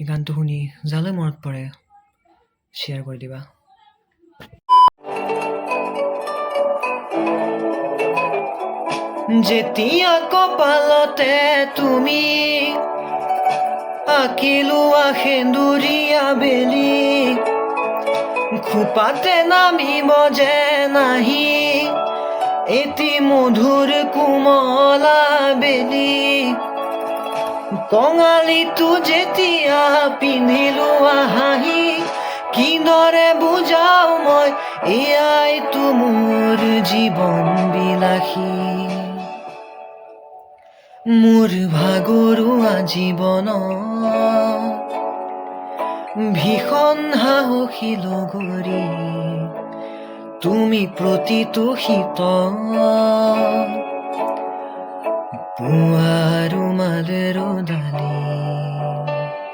এই গানটো শুনি যালৈ মনত পৰে শ্বেয়াৰ কৰি দিবা। যেতিয়া কপালতে তুমি আঁকিলোৱা সেন্দুৰীয়া বেলি, খোপাতে নামিব যে নাহি এটি মধুৰ কোমলা বেলি, কঙালীটো যেতিয়া পিন্ধিলোৱা হাঁহি, কিদৰে বুজাও মই এয়াইতো মোৰ জীৱন বিলাসী। মোৰ ভাগৰুৱা জীৱনত ভীষণ সাহসী লগৰী, তুমি প্ৰতিটো শীতত পুৱা ৰুমাল ৰ'দালি।